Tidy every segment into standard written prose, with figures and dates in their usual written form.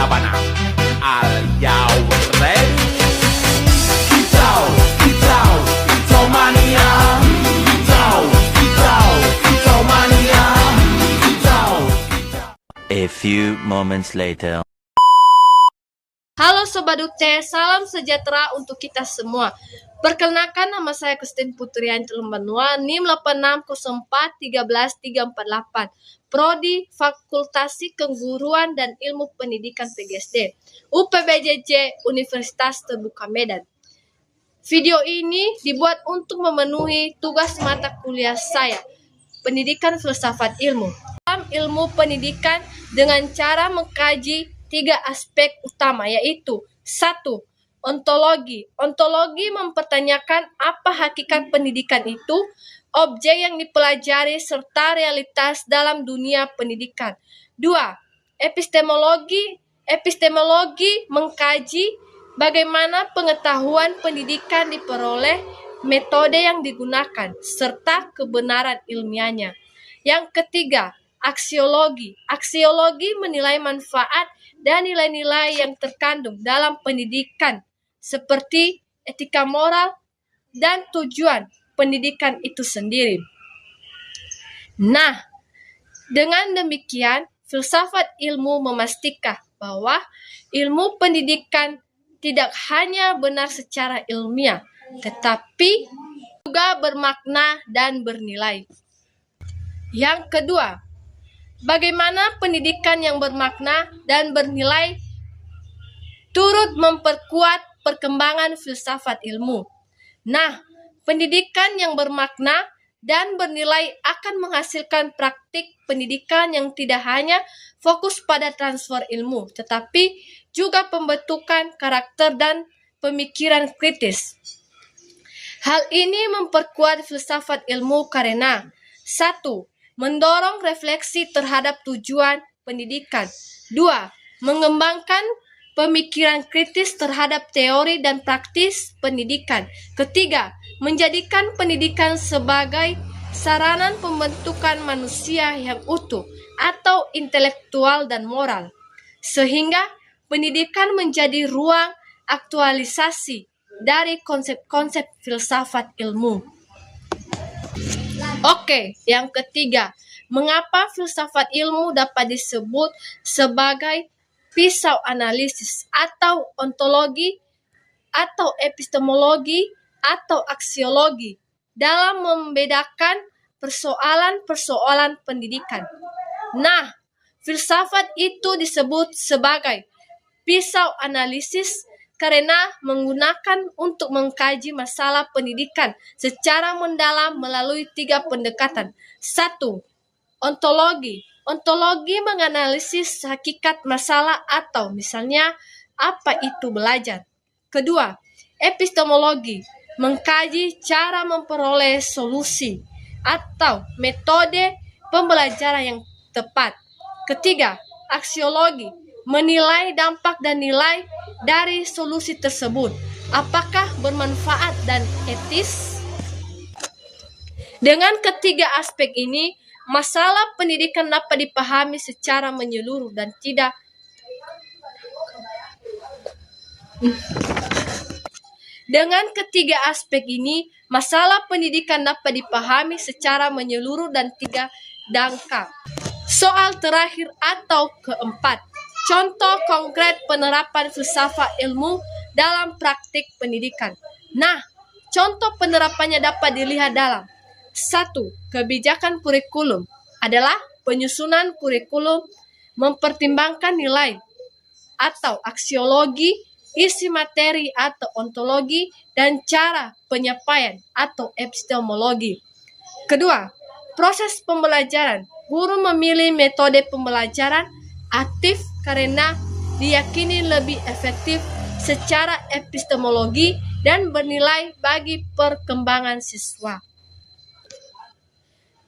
Sabana. Are you ready? Kicau, kicau, kicau mania. Kicau, kicau, kicau mania. Kicau, kicau. A few moments later. Halo Sobat Dukce, salam sejahtera untuk kita semua. Perkenalkan, nama saya Christine Putrianti Lembanua, NIM 86041338, Prodi Fakultasi Keguruan dan Ilmu Pendidikan PGSD, UPBJJ Universitas Terbuka Medan. Video ini dibuat untuk memenuhi tugas mata kuliah saya, Pendidikan Filsafat Ilmu. Dalam ilmu pendidikan dengan cara mengkaji 3 aspek utama, yaitu 1. Ontologi. Ontologi mempertanyakan apa hakikat pendidikan itu, objek yang dipelajari, serta realitas dalam dunia pendidikan. 2. Epistemologi. Epistemologi mengkaji bagaimana pengetahuan pendidikan diperoleh, metode yang digunakan, serta kebenaran ilmiahnya. Yang ketiga, aksiologi. Aksiologi menilai manfaat dan nilai-nilai yang terkandung dalam pendidikan, seperti etika moral dan tujuan pendidikan itu sendiri. Nah, dengan demikian, filsafat ilmu memastikan bahwa ilmu pendidikan tidak hanya benar secara ilmiah, tetapi juga bermakna dan bernilai. Yang kedua, bagaimana pendidikan yang bermakna dan bernilai turut memperkuat perkembangan filsafat ilmu. Nah, pendidikan yang bermakna dan bernilai akan menghasilkan praktik pendidikan yang tidak hanya fokus pada transfer ilmu, tetapi juga pembentukan karakter dan pemikiran kritis. Hal ini memperkuat filsafat ilmu karena 1. Mendorong refleksi terhadap tujuan pendidikan. 2. Mengembangkan pemikiran kritis terhadap teori dan praktis pendidikan. Ketiga, menjadikan pendidikan sebagai sarana pembentukan manusia yang utuh atau intelektual dan moral, sehingga pendidikan menjadi ruang aktualisasi dari konsep-konsep filsafat ilmu. Oke, yang ketiga, mengapa filsafat ilmu dapat disebut sebagai pisau analisis atau ontologi atau epistemologi atau aksiologi dalam membedakan persoalan-persoalan pendidikan. Nah, filsafat itu disebut sebagai pisau analisis karena menggunakan untuk mengkaji masalah pendidikan secara mendalam melalui 3 pendekatan. 1. Ontologi. Ontologi menganalisis hakikat masalah atau misalnya apa itu belajar. Kedua, epistemologi mengkaji cara memperoleh solusi atau metode pembelajaran yang tepat. Ketiga, aksiologi menilai dampak dan nilai dari solusi tersebut. Apakah bermanfaat dan etis? Dengan ketiga aspek ini, masalah pendidikan dapat dipahami secara menyeluruh dan tidak Dengan ketiga aspek ini, masalah pendidikan dapat dipahami secara menyeluruh dan tidak dangkal. Soal terakhir atau keempat, contoh konkret penerapan filsafat ilmu dalam praktik pendidikan. Nah, contoh penerapannya dapat dilihat dalam 1. Kebijakan kurikulum adalah penyusunan kurikulum mempertimbangkan nilai atau aksiologi, isi materi atau ontologi, dan cara penyampaian atau epistemologi. Kedua, proses pembelajaran. Guru memilih metode pembelajaran aktif karena diyakini lebih efektif secara epistemologi dan bernilai bagi perkembangan siswa.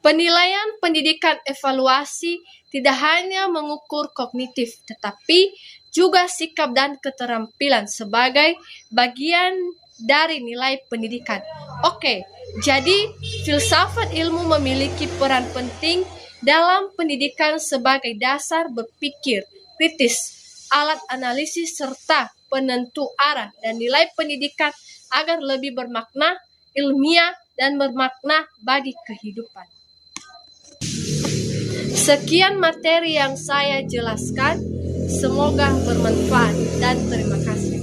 Penilaian pendidikan evaluasi tidak hanya mengukur kognitif, tetapi juga sikap dan keterampilan sebagai bagian dari nilai pendidikan. Oke, jadi filsafat ilmu memiliki peran penting dalam pendidikan sebagai dasar berpikir kritis alat analisis serta penentu arah dan nilai pendidikan agar lebih bermakna, ilmiah, dan bermakna bagi kehidupan. Sekian materi yang saya jelaskan, semoga bermanfaat dan terima kasih.